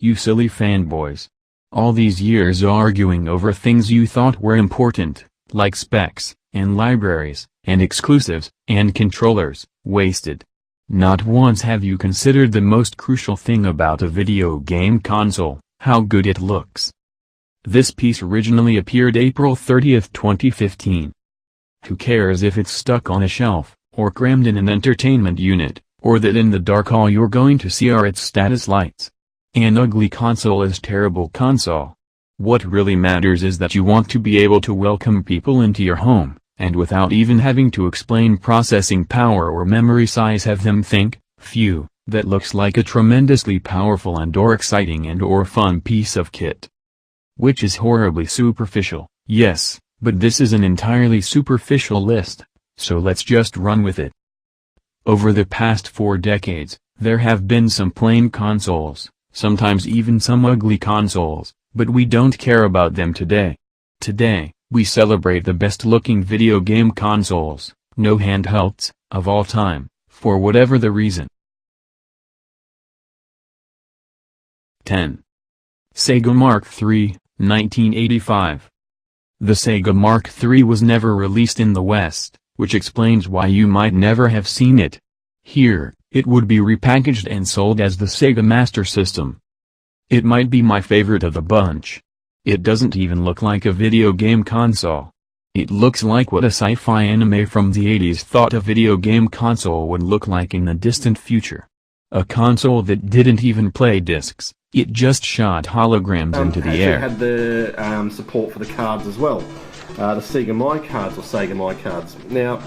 you silly fanboys. All these years arguing over things you thought were important, like specs, and libraries, and exclusives, and controllers, wasted. Not once have you considered the most crucial thing about a video game console, how good it looks. This piece originally appeared April 30, 2015. Who cares if it's stuck on a shelf, or crammed in an entertainment unit, or that in the dark all you're going to see are its status lights? An ugly console is terrible console. What really matters is that you want to be able to welcome people into your home, and without even having to explain processing power or memory size have them think, phew, that looks like a tremendously powerful and/or exciting and/or fun piece of kit. Which is horribly superficial, yes, but this is an entirely superficial list, so let's just run with it. Over the past 4 decades, there have been some plain consoles, sometimes even some ugly consoles, but we don't care about them today. Today, we celebrate the best-looking video game consoles, no handhelds, of all time, for whatever the reason. 10. Sega Mark III, 1985. The Sega Mark III was never released in the West, which explains why you might never have seen it. Here, it would be repackaged and sold as the Sega Master System. It might be my favorite of the bunch. It doesn't even look like a video game console. It looks like what a sci-fi anime from the 80s thought a video game console would look like in the distant future. A console that didn't even play discs, it just shot holograms into the air. It had the support for the cards as well. The Sega My Cards or Sega My Cards. Now,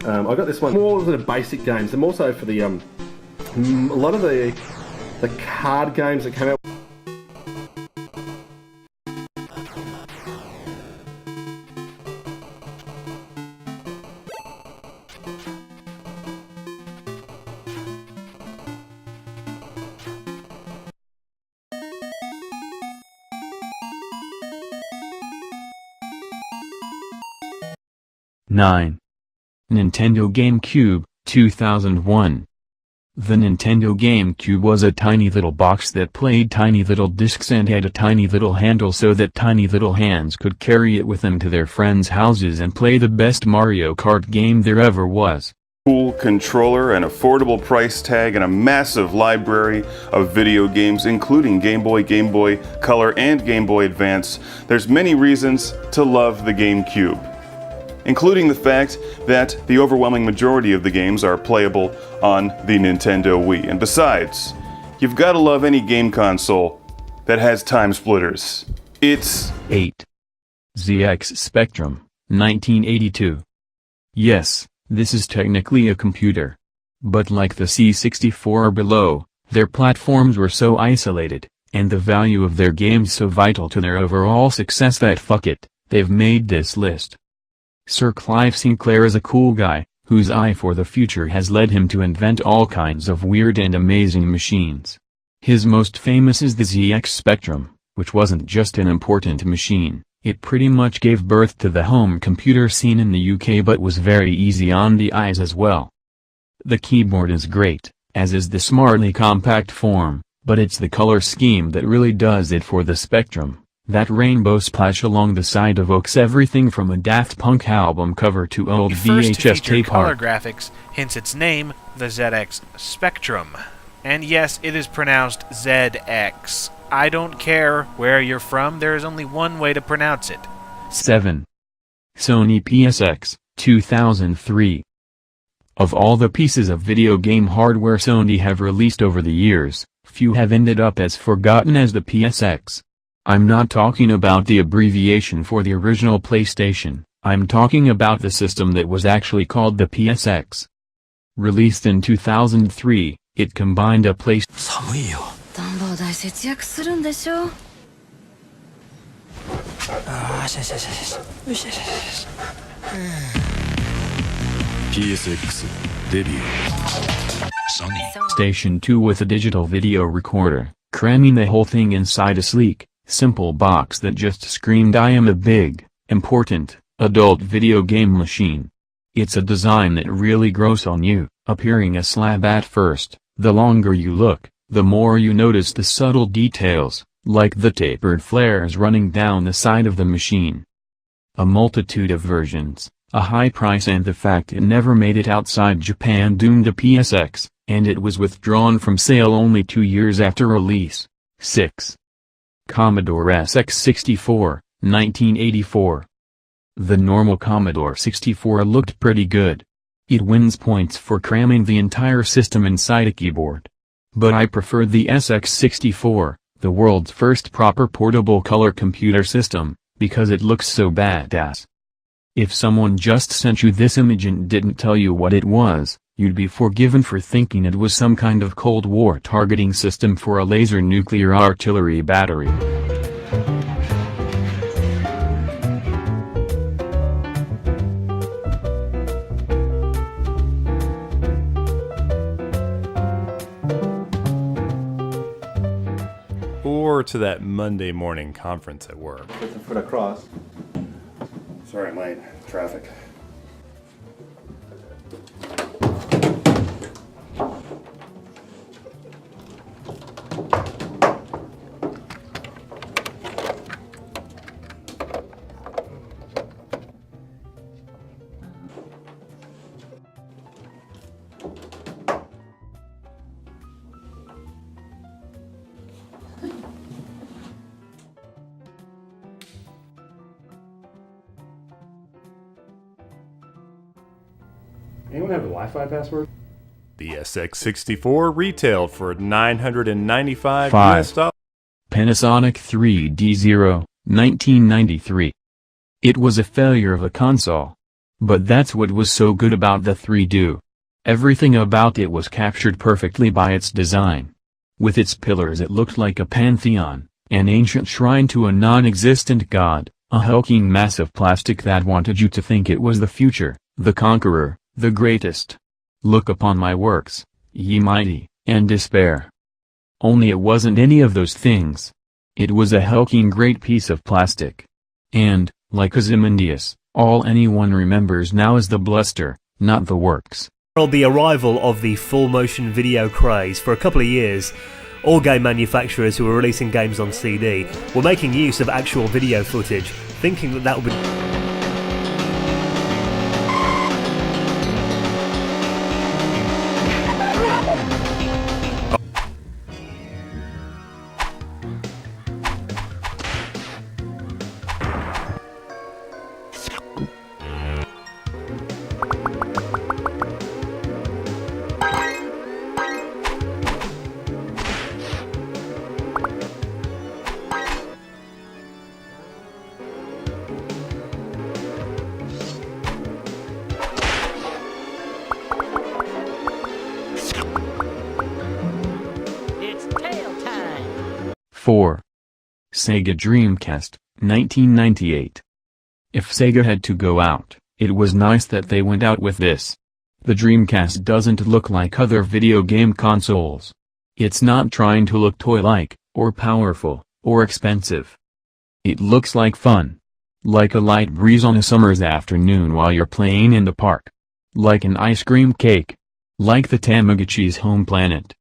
I got this one more of the basic games, and also for the a lot of the card games that came out. Nine. Nintendo GameCube, 2001. The Nintendo GameCube was a tiny little box that played tiny little discs and had a tiny little handle so that tiny little hands could carry it with them to their friends' houses and play the best Mario Kart game there ever was. Cool controller, an affordable price tag, and a massive library of video games including Game Boy, Game Boy Color, and Game Boy Advance. There's many reasons to love the GameCube, including the fact that the overwhelming majority of the games are playable on the Nintendo Wii. And besides, you've got to love any game console that has time splitters. It's 8. ZX Spectrum, 1982. Yes, this is technically a computer. But like the C64 or below, their platforms were so isolated, and the value of their games so vital to their overall success that fuck it, they've made this list. Sir Clive Sinclair is a cool guy, whose eye for the future has led him to invent all kinds of weird and amazing machines. His most famous is the ZX Spectrum, which wasn't just an important machine, it pretty much gave birth to the home computer scene in the UK but was very easy on the eyes as well. The keyboard is great, as is the smartly compact form, but it's the color scheme that really does it for the Spectrum. That rainbow splash along the side evokes everything from a Daft Punk album cover to old VHS tape color art. graphics, hence its name, the ZX Spectrum. And yes, it is pronounced ZX. I don't care where you're from, there is only one way to pronounce it. 7. Sony PSX, 2003. Of all the pieces of video game hardware Sony have released over the years, few have ended up as forgotten as the PSX. I'm not talking about the abbreviation for the original PlayStation, I'm talking about the system that was actually called the PSX. Released in 2003, it combined a PlayStation PlayStation 2 with a digital video recorder, cramming the whole thing inside a sleek, simple box that just screamed I am a big, important, adult video game machine. It's a design that really grows on you, appearing a slab at first. The longer you look, the more you notice the subtle details, like the tapered flares running down the side of the machine. A multitude of versions, a high price, and the fact it never made it outside Japan doomed a PSX, and it was withdrawn from sale only 2 years after release. 6. Commodore SX64, 1984. The normal Commodore 64 looked pretty good. It wins points for cramming the entire system inside a keyboard. But I preferred the SX64, the world's first proper portable color computer system, because it looks so badass. If someone just sent you this image and didn't tell you what it was, you'd be forgiven for thinking it was some kind of Cold War targeting system for a laser nuclear artillery battery. Or to that Monday morning conference at work. Put your foot across. Sorry, I'm late. Traffic. Anyone have a Wi-Fi password? The SX64 retailed for $995 5. US dollars. Panasonic 3D0, 1993. It was a failure of a console. But that's what was so good about the 3DO. Everything about it was captured perfectly by its design. With its pillars it looked like a pantheon, an ancient shrine to a non-existent god, a hulking mass of plastic that wanted you to think it was the future, the conqueror, the greatest. Look upon my works, ye mighty, and despair. Only it wasn't any of those things. It was a hulking great piece of plastic. And, like Ozymandias, all anyone remembers now is the bluster, not the works. The arrival of the full-motion video craze. For a couple of years, all game manufacturers who were releasing games on CD were making use of actual video footage, thinking that that would be... It's tail time. 4. Sega Dreamcast, 1998. If Sega had to go out, it was nice that they went out with this. The Dreamcast doesn't look like other video game consoles. It's not trying to look toy-like, or powerful, or expensive. It looks like fun. Like a light breeze on a summer's afternoon while you're playing in the park. Like an ice cream cake. Like the Tamagotchi's home planet.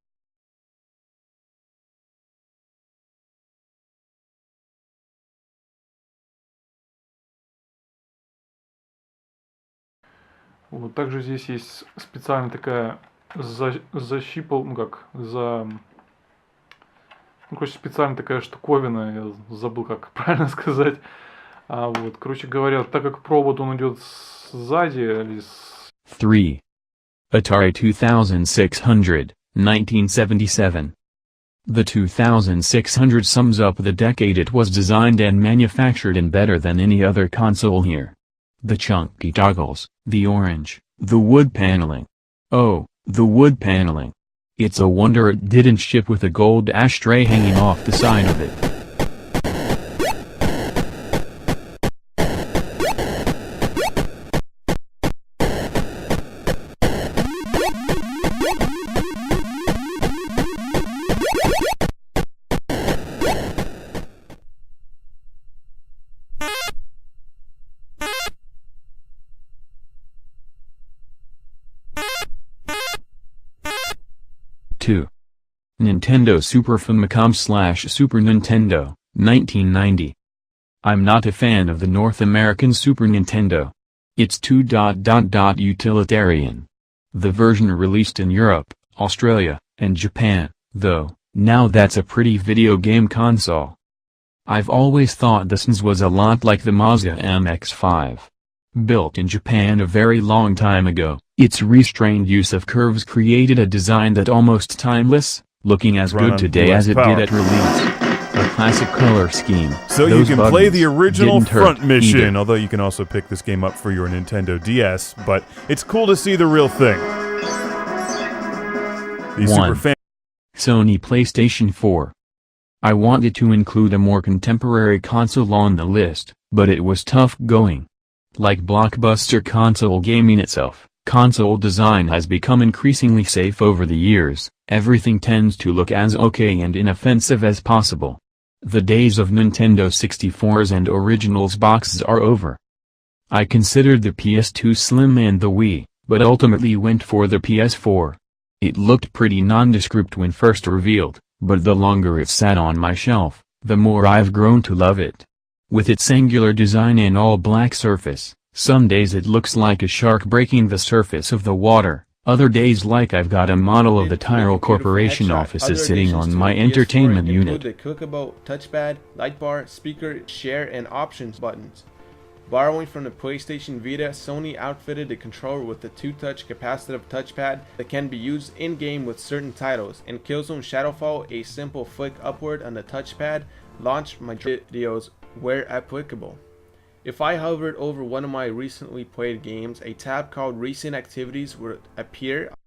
Вот также здесь есть специальная такая защипал, ну как, ну короче, специальная такая штуковина, я забыл как правильно сказать. Вот, короче говоря, так как провод он идет сзади. 3. Atari 2600, 1977. The 2600 sums up the decade it was designed and manufactured in better than any other console here. The chunky toggles, the orange, the wood paneling. Oh, the wood paneling. It's a wonder it didn't ship with a gold ashtray hanging off the side of it. Nintendo Super Famicom/Super Nintendo, 1990. I'm not a fan of the North American Super Nintendo. It's too utilitarian. The version released in Europe, Australia, and Japan, though, now that's a pretty video game console. I've always thought the SNES was a lot like the Mazda MX-5. Built in Japan a very long time ago, its restrained use of curves created a design that almost timeless, looking as Run good on today as it power. did at release. A classic color scheme. So you Those can play buttons the original didn't hurt front mission, either. although you can also pick this game up for your Nintendo DS, but it's cool to see the real thing. The Super 1. Fan Sony PlayStation 4. I wanted to include a more contemporary console on the list, but it was tough going. Like blockbuster console gaming itself, console design has become increasingly safe over the years. Everything tends to look as okay and inoffensive as possible. The days of Nintendo 64s and Originals boxes are over. I considered the PS2 Slim and the Wii, but ultimately went for the PS4. It looked pretty nondescript when first revealed, but the longer it sat on my shelf, the more I've grown to love it. With its angular design and all-black surface, some days it looks like a shark breaking the surface of the water, other days like I've got a model of the Tyrell Corporation offices sitting on my entertainment unit. The clickable touchpad, light bar, speaker, share, and options buttons. Borrowing from the PlayStation Vita, Sony outfitted the controller with a 2-touch capacitive touchpad that can be used in-game with certain titles. In Killzone Shadowfall, a simple flick upward on the touchpad launched my videos where applicable. If I hovered over one of my recently played games, a tab called Recent Activities would appear.